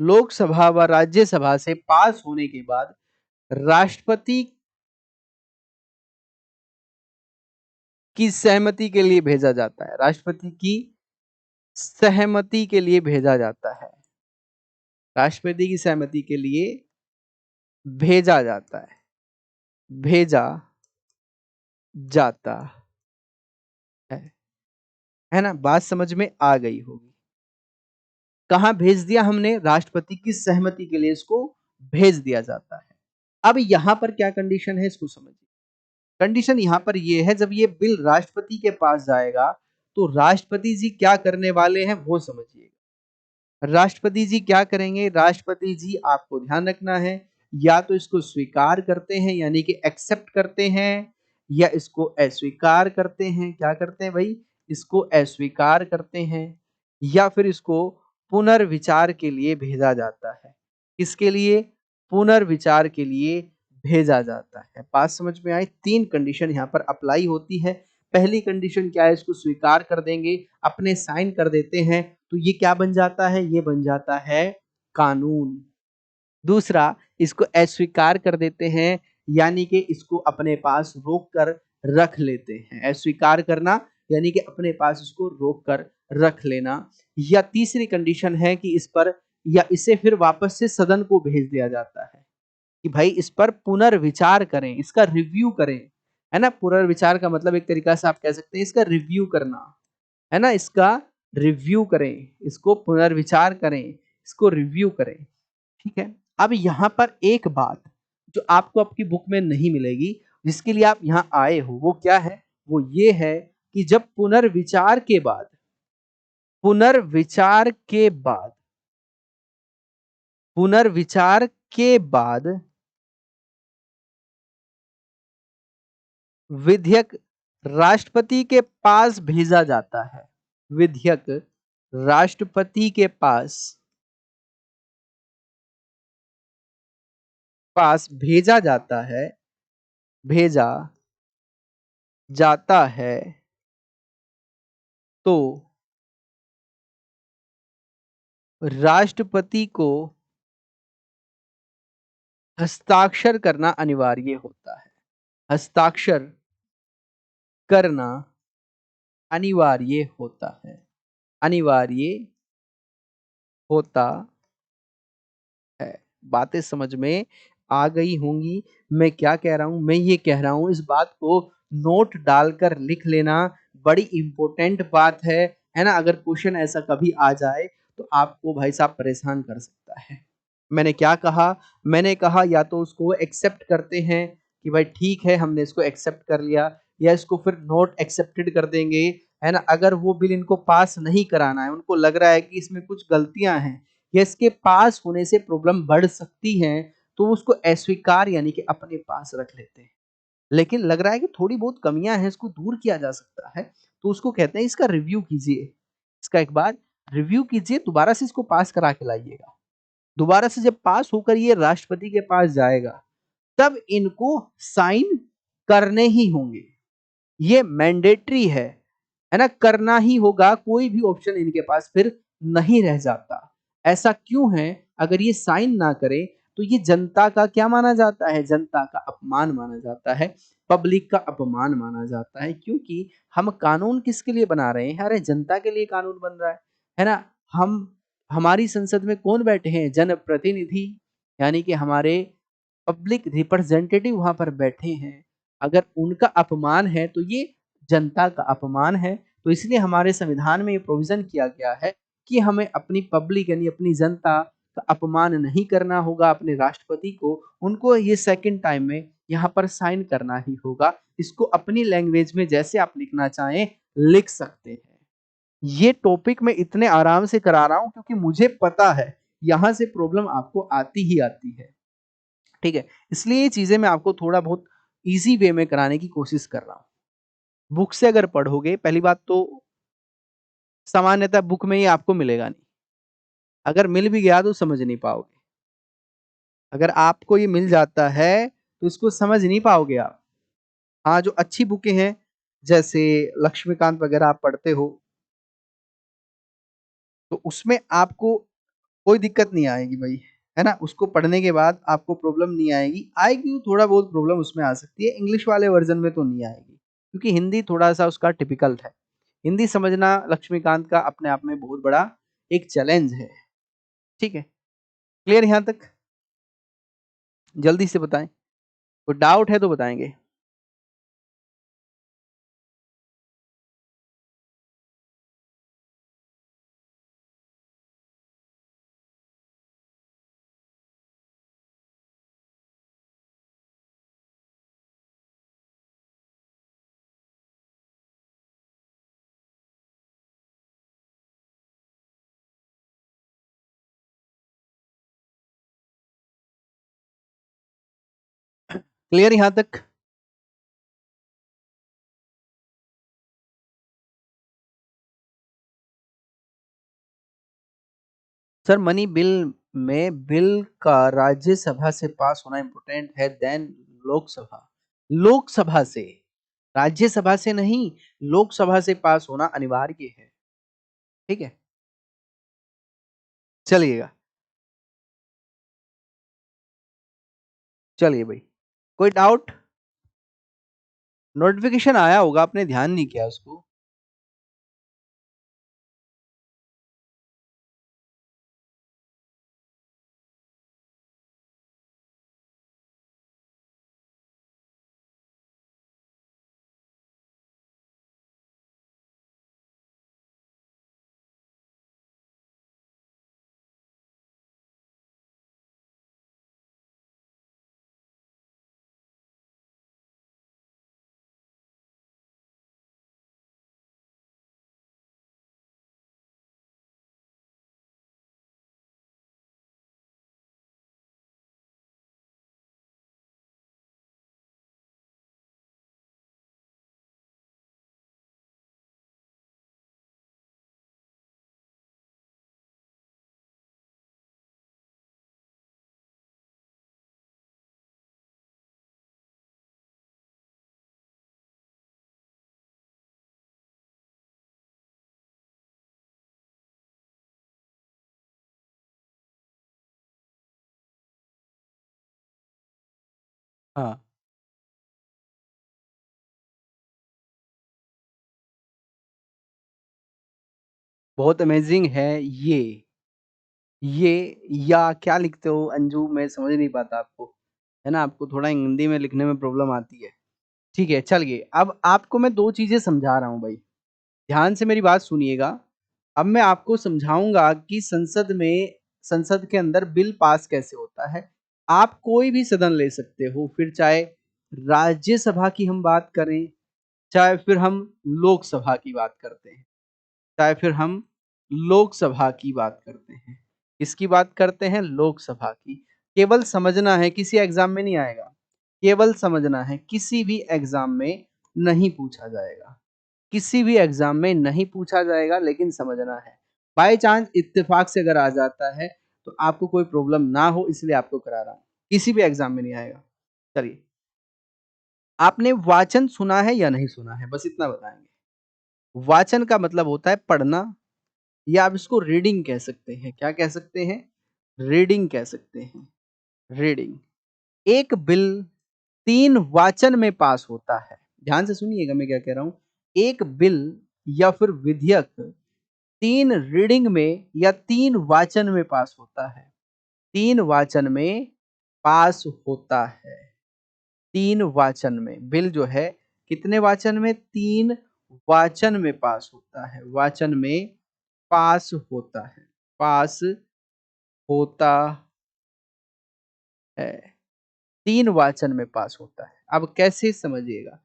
लोकसभा व राज्यसभा से पास होने के बाद राष्ट्रपति की सहमति के लिए भेजा जाता है। राष्ट्रपति की सहमति के लिए भेजा जाता है। राष्ट्रपति की सहमति के लिए भेजा जाता है। भेजा जाता है। है ना? बात समझ में आ गई होगी। कहाँ भेज दिया हमने? राष्ट्रपति की सहमति के लिए इसको भेज दिया जाता है। अब यहाँ पर क्या कंडीशन है इसको समझिए। कंडीशन यहाँ पर ये है, जब ये बिल राष्ट्रपति के पास जाएगा, तो राष्ट्रपति जी क्या करने वाले हैं वो समझिए। राष्ट्रपति जी क्या करेंगे? राष्ट्रपति जी, आपको ध्यान रखना है, या तो इसको स्वीकार करते हैं यानी कि एक्सेप्ट करते हैं, या इसको अस्वीकार करते हैं। क्या करते हैं भाई? इसको अस्वीकार करते हैं, या फिर इसको पुनर्विचार के लिए भेजा जाता है। किसके लिए? पुनर्विचार के लिए भेजा जाता है। बात समझ में आई? 3 कंडीशन यहाँ पर अप्लाई होती है। पहली कंडीशन क्या है? इसको स्वीकार कर देंगे, अपने साइन कर देते हैं, तो ये क्या बन जाता है? ये बन जाता है कानून। दूसरा, इसको अस्वीकार कर देते हैं, यानी कि इसको अपने पास रोक कर रख लेते हैं। अस्वीकार करना यानी कि अपने पास इसको रोक कर रख लेना। या तीसरी कंडीशन है कि इस पर, या इसे फिर वापस से सदन को भेज दिया जाता है कि भाई इस पर पुनर्विचार करें, इसका रिव्यू करें। है ना? पुनर्विचार का मतलब एक तरीका से आप कह सकते हैं इसका रिव्यू करना। है ना? इसका रिव्यू करें, इसको पुनर्विचार करें, इसको रिव्यू करें। ठीक है? अब यहाँ पर एक बात जो आपको आपकी बुक में नहीं मिलेगी, जिसके लिए आप यहाँ आए हो, वो क्या है? वो ये है कि जब पुनर्विचार के बाद पुनर्विचार के बाद विधेयक राष्ट्रपति के पास भेजा जाता है। विधेयक राष्ट्रपति के पास भेजा जाता है, भेजा जाता है तो राष्ट्रपति को हस्ताक्षर करना अनिवार्य होता है। हस्ताक्षर करना अनिवार्य होता है। अनिवार्य होता है। बातें समझ में आ गई होंगी मैं क्या कह रहा हूं। मैं ये कह रहा हूं इस बात को नोट डालकर लिख लेना, बड़ी इंपॉर्टेंट बात है ना। अगर क्वेश्चन ऐसा कभी आ जाए तो आपको भाई साहब परेशान कर सकता है। मैंने क्या कहा, मैंने कहा या तो उसको एक्सेप्ट करते हैं कि भाई ठीक है हमने इसको एक्सेप्ट कर लिया, या इसको फिर नॉट एक्सेप्टेड कर देंगे, है ना। अगर वो बिल इनको पास नहीं कराना है, उनको लग रहा है कि इसमें कुछ गलतियां हैं या इसके पास होने से प्रॉब्लम बढ़ सकती है, तो उसको अस्वीकार यानी कि अपने पास रख लेते हैं। लेकिन लग रहा है कि थोड़ी बहुत कमियां हैं, इसको दूर किया जा सकता है, तो उसको कहते हैं इसका रिव्यू कीजिए, इसका एक बार रिव्यू कीजिए, दोबारा से इसको पास करा के लाइएगा। दोबारा से जब पास होकर ये राष्ट्रपति के पास जाएगा तब इनको साइन करने ही होंगे। ये मैंडेटरी है ना, करना ही होगा, कोई भी ऑप्शन इनके पास फिर नहीं रह जाता। ऐसा क्यों है, अगर ये साइन ना करे तो ये जनता का क्या माना जाता है, जनता का अपमान माना जाता है, पब्लिक का अपमान माना जाता है। क्योंकि हम कानून किसके लिए बना रहे हैं, अरे जनता के लिए कानून बन रहा है ना। हम हमारी संसद में कौन बैठे हैं, जनप्रतिनिधि, यानी कि हमारे पब्लिक रिप्रेजेंटेटिव वहां पर बैठे हैं। अगर उनका अपमान है तो ये जनता का अपमान है। तो इसलिए हमारे संविधान में ये प्रोविजन किया गया है कि हमें अपनी पब्लिक यानी अपनी जनता का अपमान नहीं करना होगा। अपने राष्ट्रपति को, उनको ये सेकंड टाइम में यहाँ पर साइन करना ही होगा। इसको अपनी लैंग्वेज में जैसे आप लिखना चाहें लिख सकते हैं। ये टॉपिक मैं इतने आराम से करा रहा हूं क्योंकि मुझे पता है यहां से प्रॉब्लम आपको आती ही आती है। ठीक है, इसलिए ये चीजें मैं आपको थोड़ा बहुत इजी वे में कराने की कोशिश कर रहा हूं। बुक से अगर पढ़ोगे, पहली बात तो सामान्यतः बुक में ये आपको मिलेगा नहीं। अगर मिल भी गया तो समझ नहीं पाओगे। अगर आपको ये मिल जाता है तो इसको समझ नहीं पाओगे आप। हाँ, जो अच्छी बुकें हैं जैसे लक्ष्मीकांत वगैरह आप पढ़ते हो तो उसमें आपको कोई दिक्कत नहीं आएगी भाई, है ना। उसको पढ़ने के बाद आपको प्रॉब्लम नहीं आएगी, आएगी तो थोड़ा बहुत प्रॉब्लम उसमें आ सकती है। इंग्लिश वाले वर्जन में तो नहीं आएगी क्योंकि हिंदी थोड़ा सा उसका टिपिकल है। हिंदी समझना लक्ष्मीकांत का अपने आप में बहुत बड़ा एक चैलेंज है। ठीक है, क्लियर यहाँ तक? जल्दी से बताएं, कोई डाउट है तो बताएंगे। क्लियर यहाँ तक? सर मनी बिल में बिल का राज्यसभा से पास होना इंपॉर्टेंट है देन लोकसभा। लोकसभा से, राज्यसभा से नहीं, लोकसभा से पास होना अनिवार्य है। ठीक है, चलिएगा, चलिए भाई, कोई डाउट? नोटिफिकेशन आया होगा, आपने ध्यान नहीं किया उसको। हाँ, बहुत अमेज़िंग है ये। ये या क्या लिखते हो अंजू मैं समझ नहीं पाता आपको, है ना? आपको थोड़ा हिंदी में लिखने में प्रॉब्लम आती है। ठीक है, चलिए अब आपको मैं 2 चीज़ें समझा रहा हूँ भाई, ध्यान से मेरी बात सुनिएगा। अब मैं आपको समझाऊँगा कि संसद के अंदर बिल पास कैसे होता है। आप कोई भी सदन ले सकते हो, फिर चाहे राज्यसभा की हम बात करें, चाहे फिर हम लोकसभा की बात करते हैं। चाहे फिर हम लोकसभा की बात करते हैं। किसकी बात करते हैं? लोकसभा की। केवल समझना है, किसी एग्ज़ाम में नहीं आएगा। केवल समझना है, किसी भी एग्ज़ाम में नहीं पूछा जाएगा। किसी भी एग्ज़ाम में नहीं पूछा जाएगा लेकिन समझना है। बाय चांस इत्तेफ़ाक से अगर आ जाता है, तो आपको कोई प्रॉब्लम ना हो इसलिए आपको करा रहा हूँ। किसी भी एग्ज़ाम में नहीं आएगा। चलिए, आपने वाचन सुना है या नहीं सुना है? बस इतना बताएँगे। वाचन का मतलब होता है पढ़ना या आप इसको रीडिंग कह सकते हैं। क्या कह सकते हैं? रीडिंग कह सकते हैं, रीडिंग। एक बिल 3 वाचन में पास होता है। ध्यान से सुनिएगा मैं क्या कह रहा हूँ। एक बिल या फिर विधेयक 3 रीडिंग में या 3 वाचन में पास होता है। 3 वाचन में पास होता है। 3 वाचन में। बिल जो है कितने वाचन में? 3 वाचन में पास होता है। वाचन में पास होता है। पास होता है। 3 वाचन में पास होता है। अब कैसे समझिएगा?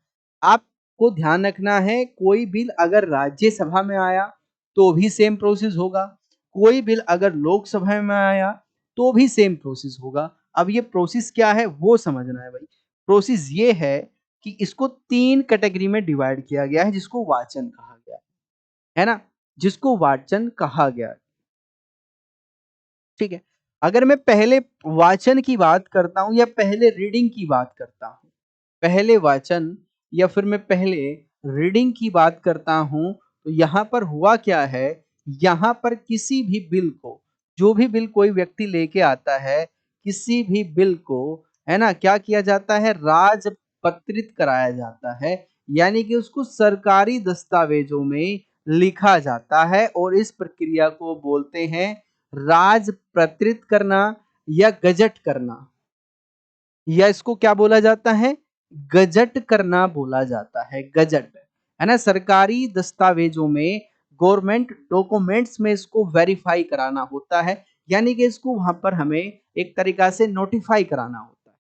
आपको ध्यान रखना है कोई बिल अगर राज्यसभा में आया तो भी सेम प्रोसेस होगा। कोई बिल अगर लोकसभा में आया तो भी सेम प्रोसेस होगा। अब ये प्रोसेस क्या है वो समझना है भाई। प्रोसेस ये है कि इसको 3 कैटेगरी में डिवाइड किया गया है जिसको वाचन कहा गया है ना? जिसको वाचन कहा गया है। ठीक है। अगर मैं पहले वाचन की बात करता हूँ या पहले रीडिंग की बात करता हूँ, पहले वाचन या फिर मैं पहले रीडिंग की बात करता हूँ, तो यहाँ पर हुआ क्या है, यहाँ पर किसी भी बिल को, जो भी बिल कोई व्यक्ति लेके आता है, किसी भी बिल को, है ना, क्या किया जाता है, राजपत्रित कराया जाता है, यानी कि उसको सरकारी दस्तावेजों में लिखा जाता है और इस प्रक्रिया को बोलते हैं राजपत्रित करना या गजट करना, या इसको क्या बोला जाता है? गजट करना बोला जाता है, गजट, है ना? सरकारी दस्तावेजों में, गवर्नमेंट डॉक्यूमेंट्स में इसको वेरीफाई कराना होता है, यानी कि इसको वहां पर हमें एक तरीका से नोटिफाई कराना होता है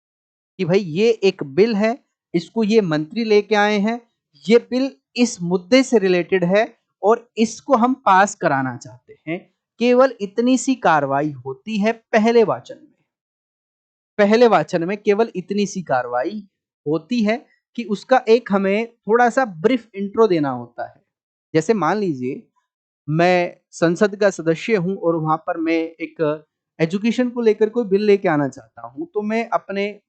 कि भाई ये एक बिल है, इसको ये मंत्री लेके आए हैं, ये बिल इस मुद्दे से रिलेटेड है और इसको हम पास कराना चाहते हैं। केवल इतनी सी कार्रवाई होती है पहले वाचन में। पहले वाचन में केवल इतनी सी कार्रवाई होती है कि उसका एक हमें थोड़ा-सा ब्रीफ इंट्रो देना होता है। जैसे मान लीजिए मैं संसद का सदस्य हूँ और वहाँ पर मैं एक एजुकेशन को लेकर कोई बिल लेके आना चाहता हूँ, तो मैं अपने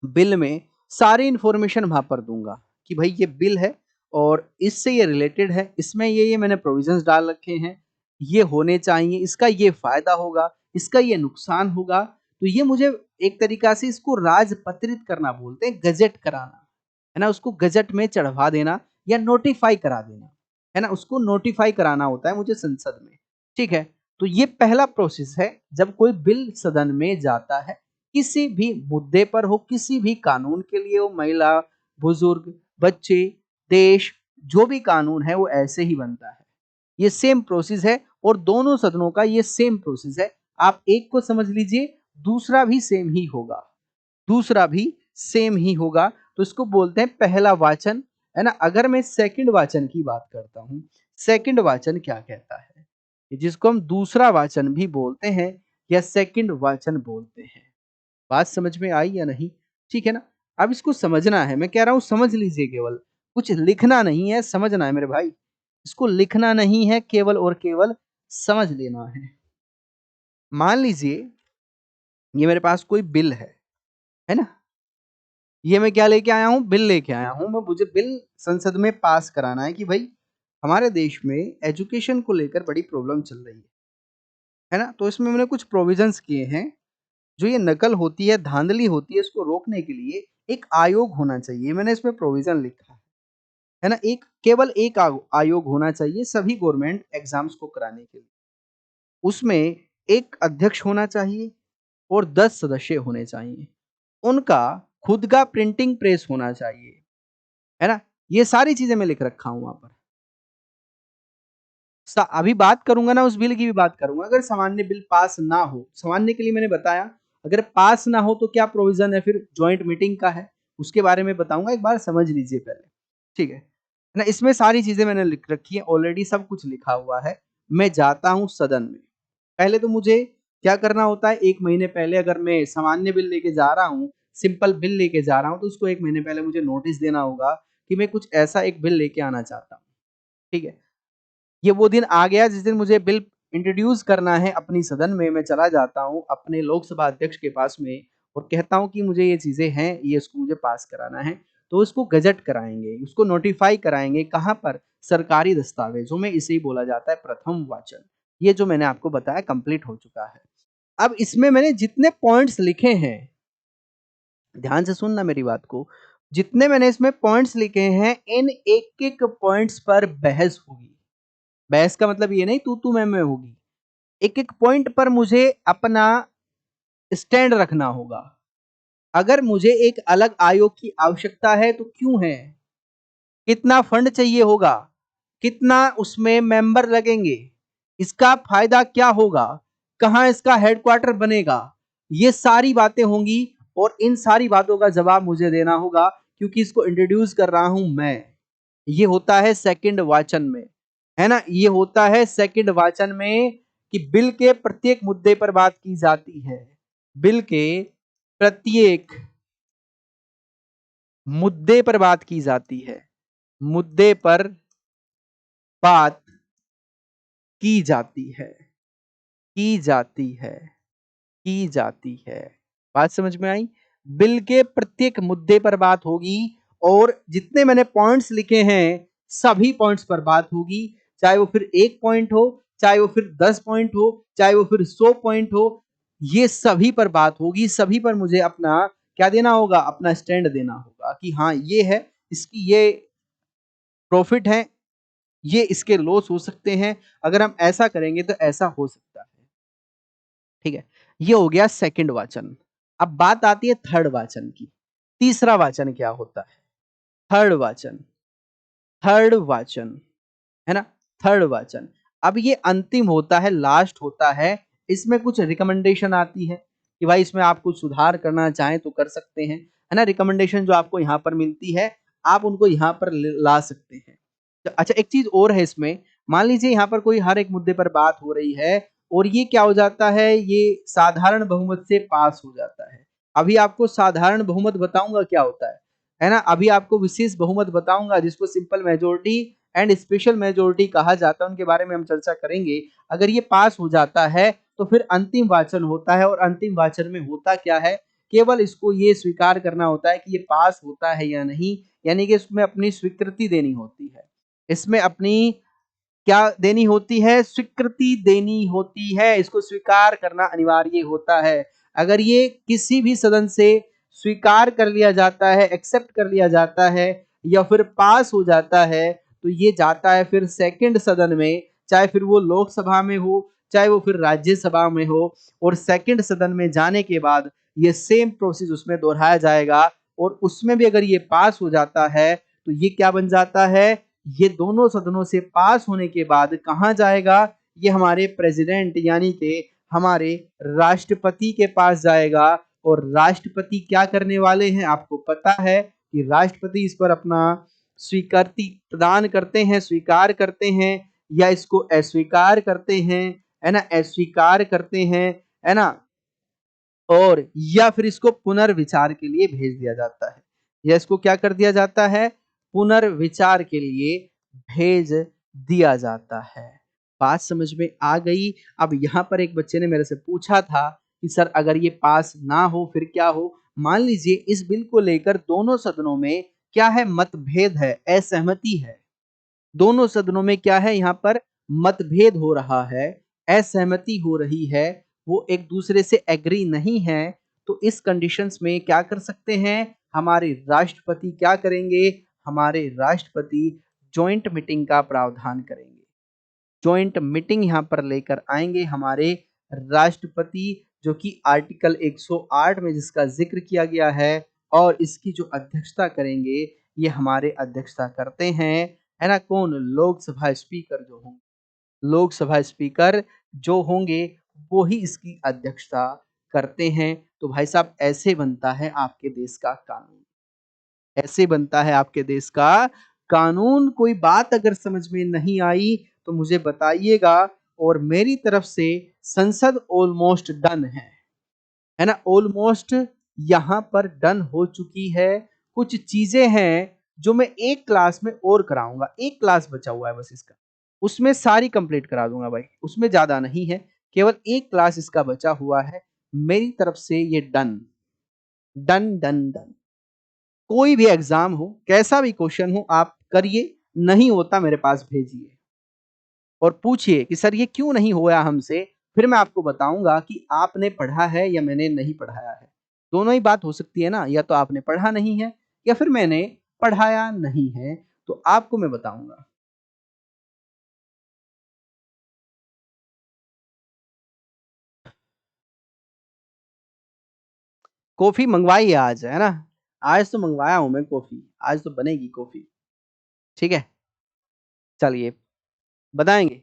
बिल में सारी इन्फॉर्मेशन वहाँ पर दूँगा कि भाई ये बिल है और इससे ये रिलेटेड है, इसमें ये मैंने प्रोविज़न्स डाल रखे हैं, ये होने चाहिए, इसका ये फ़ायदा होगा, इसका ये नुकसान होगा। तो ये मुझे एक तरीक़ा से इसको राजपत्रित करना बोलते हैं, गज़ेट कराना, है ना? उसको गज़ेट में चढ़वा देना या नोटिफ़ाई करा देना, है ना? उसको नोटिफ़ाई कराना होता है मुझे संसद में, ठीक है? तो ये पहला प्रोसेस है जब कोई बिल सदन में जाता है, किसी भी मुद्दे पर हो, किसी भी कानून के लिए हो, महिला, बुजुर्ग, बच्चे, देश, जो भी कानून है वो ऐसे ही बनता है। ये सेम प्रोसेस है और दोनों सदनों का ये सेम प्रोसेस है। आप एक को समझ लीजिए, दूसरा भी सेम ही होगा। दूसरा भी सेम ही होगा, तो इसको बोलते हैं पहला वाचन, है ना? अगर मैं सेकंड वाचन की बात करता हूँ, सेकंड वाचन क्या कहता है? जिसको हम दूसरा वाचन भी बोलते हैं या सेकंड वाचन बोलते हैं। बात समझ में आई या नहीं? ठीक है ना? अब इसको समझना है, मैं कह रहा हूँ समझ लीजिए केवल, कुछ लिखना नहीं है, समझना है मेरे भाई। इसको लिखना नहीं है, केवल और केवल समझ लेना है। मान लीजिए ये मेरे पास कोई बिल है ना? ये मैं क्या लेके आया हूँ? बिल लेके आया हूँ। मैं मुझे बिल संसद में पास कराना है कि भई हमारे देश में एजुकेशन को लेकर बड़ी प्रॉब्लम चल रही है ना? तो इसमें मैंने कुछ प्रोविज़न्स किए हैं जो ये नकल होती है, धांधली होती है, इसको रोकने के लिए एक आयोग होना चाहिए। मैंने इसमें प्रोविज़न लिखा है ना? एक केवल एक आयोग होना चाहिए सभी गवर्नमेंट एग्ज़ाम्स को कराने के लिए। उसमें एक अध्यक्ष होना चाहिए और 10 सदस्य होने चाहिए। उनका खुद का प्रिंटिंग प्रेस होना चाहिए, है ना? ये सारी चीज़ें मैं लिख रखा हूँ वहाँ पर। अभी बात करूँगा ना, उस बिल की भी बात करूँगा। अगर सामान्य बिल पास ना हो, सामान्य के लिए मैंने बताया, अगर पास ना हो तो क्या प्रोविज़न है फिर जॉइंट मीटिंग का है, उसके बारे में बताऊँगा, एक बार समझ लीजिए पहले, ठीक है? ना इसमें सारी चीज़ें मैंने लिख रखी हैं, ऑलरेडी सब कुछ लिखा हुआ है। मैं जाता हूँ सदन में, पहले तो मुझे क्या करना होता है, 1 महीने पहले अगर मैं सामान्य बिल लेके जा रहा हूँ, सिंपल बिल लेके जा रहा हूँ, तो उसको 1 महीने पहले मुझे नोटिस देना होगा कि मैं कुछ ऐसा एक बिल लेके आना चाहता हूँ, ठीक है? ये वो दिन आ गया जिस दिन मुझे बिल इंट्रोड्यूस करना है अपनी सदन में, मैं चला जाता हूँ अपने लोकसभा अध्यक्ष के पास में और कहता हूँ कि मुझे ये चीज़ें हैं, ये इसको मुझे पास कराना है। तो इसको गज़ट कराएँगे, उसको नोटिफ़ाई कराएँगे, कहाँ पर? सरकारी दस्तावेज़ों में, इसे ही बोला जाता है प्रथम वाचन। ये जो मैंने आपको बताया कंप्लीट हो चुका है। अब इसमें मैंने जितने पॉइंट्स लिखे हैं, ध्यान से सुनना मेरी बात को, जितने मैंने इसमें पॉइंट्स लिखे हैं, इन एक-एक पॉइंट्स पर बहस होगी। बहस का मतलब ये नहीं तू-तू मैं-मैं होगी। एक-एक पॉइंट पर मुझे अपना स्टैंड रखना होगा। अगर मुझे एक अलग आयोग की आवश्यकता है तो क्यों है? कितना फंड चाहिए होगा? कितना उसमें मेंबर लगेंगे? इसका फ़ायदा क्या होगा? कहाँ इसका हेडक्वार्टर बनेगा? ये सारी बातें होंगी और इन सारी बातों का जवाब मुझे देना होगा क्योंकि इसको इंट्रोड्यूस कर रहा हूँ मैं। ये होता है सेकंड वाचन में, है ना? ये होता है सेकंड वाचन में कि बिल के प्रत्येक मुद्दे पर बात की जाती है। बिल के प्रत्येक मुद्दे पर बात की जाती है। मुद्दे पर बात की जाती है, की जाती है, की जाती है। बात समझ में आई? बिल के प्रत्येक मुद्दे पर बात होगी और जितने मैंने पॉइंट्स लिखे हैं, सभी पॉइंट्स पर बात होगी, चाहे वो फिर 1 पॉइंट हो, चाहे वो फिर 10 पॉइंट हो, चाहे वो फिर 100 पॉइंट हो, ये सभी पर बात होगी, सभी पर मुझे अपना क्या देना होगा? अपना स्टैंड देना होगा कि हाँ, ये है, इसकी ये प्रॉफिट है, ये इसके लॉस हो सकते हैं, अगर हम ऐसा करेंगे तो ऐसा हो सकता है। ठीक है? ये हो गया सेकंड वाचन। अब बात आती है थर्ड वाचन की। तीसरा वाचन क्या होता है? थर्ड वाचन, थर्ड वाचन, है ना? थर्ड वाचन। अब ये अंतिम होता है, लास्ट होता है। इसमें कुछ रिकमेंडेशन आती है कि भाई इसमें आप कुछ सुधार करना चाहें तो कर सकते हैं, है ना? रिकमेंडेशन जो आपको यहाँ पर मिलती है, आप उनको यहाँ पर ला सकते हैं। तो अच्छा एक चीज़ और है इसमें, मान लीजिए यहाँ पर कोई हर एक मुद्दे पर बात हो रही है और ये क्या हो जाता है, ये साधारण बहुमत से पास हो जाता है। अभी आपको साधारण बहुमत बताऊँगा क्या होता है ना? अभी आपको विशेष बहुमत बताऊँगा जिसको simple majority and special majority कहा जाता है, उनके बारे में हम चर्चा करेंगे। अगर ये पास हो जाता है, तो फिर अंतिम वाचन होता है और अंतिम वाचन में होता क्या है, केवल इसको ये स्वीकार करना होता है कि ये पास होता है या नहीं, यानी कि इसमें अपनी स्वीकृति देनी होती है। इसमें अपनी क्या देनी होती है? स्वीकृति देनी होती है, इसको स्वीकार करना अनिवार्य होता है। अगर ये किसी भी सदन से स्वीकार कर लिया जाता है, एक्सेप्ट कर लिया जाता है या फिर पास हो जाता है, तो ये जाता है फिर सेकंड सदन में, चाहे फिर वो लोकसभा में हो, चाहे वो फिर राज्यसभा में हो और सेकंड सदन में जाने के बाद ये सेम प्रोसेस उसमें दोहराया जाएगा और उसमें भी अगर ये पास हो जाता है, तो ये क्या बन जाता है, ये दोनों सदनों से पास होने के बाद कहाँ जाएगा? ये हमारे प्रेसिडेंट यानी कि हमारे राष्ट्रपति के पास जाएगा और राष्ट्रपति क्या करने वाले हैं? आपको पता है कि राष्ट्रपति इस पर अपना स्वीकृति प्रदान करते हैं, स्वीकार करते हैं या इसको अस्वीकार करते हैं, है ना? अस्वीकार करते हैं, है ना? और या फिर इसको पुनर्विचार के लिए भेज दिया जाता है या इसको क्या कर दिया जाता है, पुनर्विचार के लिए भेज दिया जाता है। बात समझ में आ गई? अब यहाँ पर एक बच्चे ने मेरे से पूछा था कि सर अगर ये पास ना हो फिर क्या हो? मान लीजिए इस बिल को लेकर दोनों सदनों में क्या है, मतभेद है, असहमति है। दोनों सदनों में क्या है, यहाँ पर मतभेद हो रहा है, असहमति हो रही है, वो एक दूसरे से एग्री नहीं है, तो इस कंडीशंस में क्या कर सकते हैं, हमारे राष्ट्रपति क्या करेंगे, हमारे राष्ट्रपति जॉइंट मीटिंग का प्रावधान करेंगे। जॉइंट मीटिंग यहाँ पर लेकर आएंगे हमारे राष्ट्रपति, जो कि आर्टिकल 108 में जिसका जिक्र किया गया है, और इसकी जो अध्यक्षता करेंगे ये हमारे अध्यक्षता करते हैं, है ना, कौन, लोकसभा स्पीकर जो होंगे, लोकसभा स्पीकर जो होंगे वो ही इसकी अध्यक्षता करते हैं। तो भाई साहब ऐसे बनता है आपके देश का कानून, ऐसे बनता है आपके देश का कानून। कोई बात अगर समझ में नहीं आई तो मुझे बताइएगा, और मेरी तरफ से संसद ऑलमोस्ट डन है ना, ऑलमोस्ट यहाँ पर डन हो चुकी है। कुछ चीजें हैं जो मैं एक क्लास में और कराऊंगा, एक क्लास बचा हुआ है बस इसका, उसमें सारी कंप्लीट करा दूंगा भाई, उसमें ज्यादा नहीं है, केवल एक क्लास इसका बचा हुआ है। मेरी तरफ से ये डन डन डन डन। कोई भी एग्जाम हो, कैसा भी क्वेश्चन हो, आप करिए, नहीं होता मेरे पास भेजिए और पूछिए कि सर ये क्यों नहीं हुआ हमसे, फिर मैं आपको बताऊंगा कि आपने पढ़ा है या मैंने नहीं पढ़ाया है। दोनों ही बात हो सकती है ना, या तो आपने पढ़ा नहीं है या फिर मैंने पढ़ाया नहीं है, तो आपको मैं बताऊंगा। कॉफी मंगवाई है आज, है ना, आज तो मंगवाया हूं मैं कॉफी, आज तो बनेगी कॉफी। ठीक है, चलिए बताएंगे।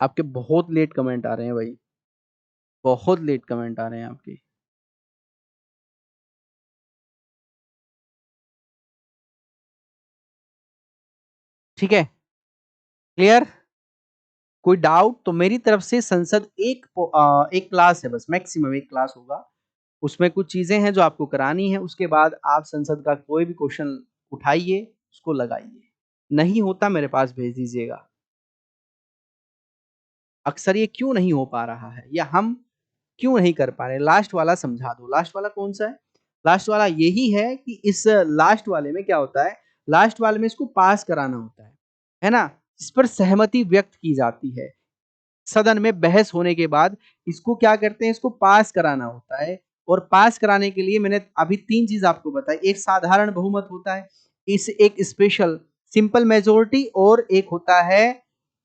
आपके बहुत लेट कमेंट आ रहे हैं भाई, बहुत लेट कमेंट आ रहे हैं आपके। ठीक है, क्लियर, कोई डाउट तो मेरी तरफ से संसद एक क्लास है बस, मैक्सिमम एक क्लास होगा, उसमें कुछ चीजें हैं जो आपको करानी है, उसके बाद आप संसद का कोई भी क्वेश्चन उठाइए, उसको लगाइए, नहीं होता मेरे पास भेज दीजिएगा। अक्सर ये क्यों नहीं हो पा रहा है, या हम क्यों नहीं कर पा रहे, लास्ट वाला समझा दो। लास्ट वाला कौन सा है, लास्ट वाला यही है कि इस लास्ट वाले में क्या होता है, लास्ट वाले में इसको पास कराना होता है ना, इस पर सहमति व्यक्त की जाती है, सदन में बहस होने के बाद इसको क्या करते हैं, इसको पास कराना होता है। और पास कराने के लिए मैंने अभी तीन चीज आपको बताई, एक साधारण बहुमत होता है, इस एक स्पेशल सिंपल मेजोरिटी, और एक होता है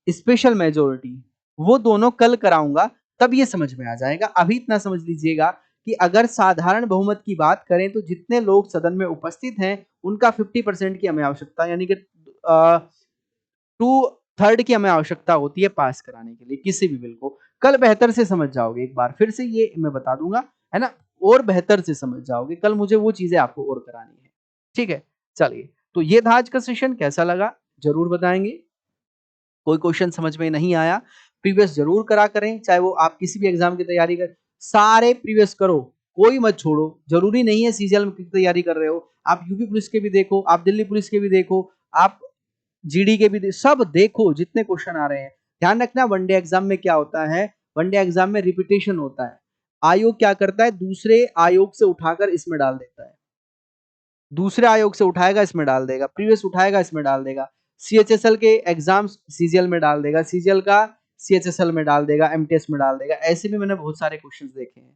स्पेशल मेजोरिटी। वो दोनों कल कराऊंगा, तब ये समझ में आ जाएगा। अभी इतना समझ लीजिएगा कि अगर साधारण बहुमत की बात करें तो जितने लोग सदन में उपस्थित हैं उनका 50% की हमें आवश्यकता, यानी कि 2/3 की हमें आवश्यकता होती है पास कराने के लिए किसी भी बिल को। कल बेहतर से समझ जाओगे, एक बार फिर से ये मैं बता दूंगा, है ना, और बेहतर से समझ जाओगे, कल मुझे वो चीजें आपको और करानी है। ठीक है, चलिए, तो ये था आज का सेशन, कैसा लगा जरूर बताएंगे। कोई क्वेश्चन समझ में नहीं आया, प्रीवियस जरूर करा करें, चाहे वो आप किसी भी एग्जाम की तैयारी कर, सारे प्रीवियस करो, कोई मत छोड़ो। जरूरी नहीं है सीजीएल की तैयारी कर रहे हो, आप यूपी पुलिस के भी देखो, आप दिल्ली पुलिस के भी देखो, आप जीडी के भी सब देखो, जितने क्वेश्चन आ रहे हैं। ध्यान रखना वनडे एग्जाम में क्या होता है, वनडे एग्जाम में रिपीटेशन होता है, आयोग क्या करता है, दूसरे आयोग से उठाकर इसमें डाल देता है, दूसरे आयोग से उठाएगा इसमें डाल देगा, प्रीवियस उठाएगा इसमें डाल देगा, सीएचएसएल के एग्जाम्स सीजीएल में डाल देगा, सीजीएल का सीएचएसएल में डाल देगा, एमटीएस में डाल देगा, ऐसे भी मैंने बहुत सारे क्वेश्चंस देखे हैं,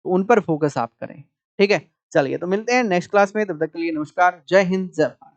तो उन पर फोकस आप करें। ठीक है, चलिए तो मिलते हैं नेक्स्ट क्लास में, तब तक के लिए नमस्कार, जय हिंद, जय भारत।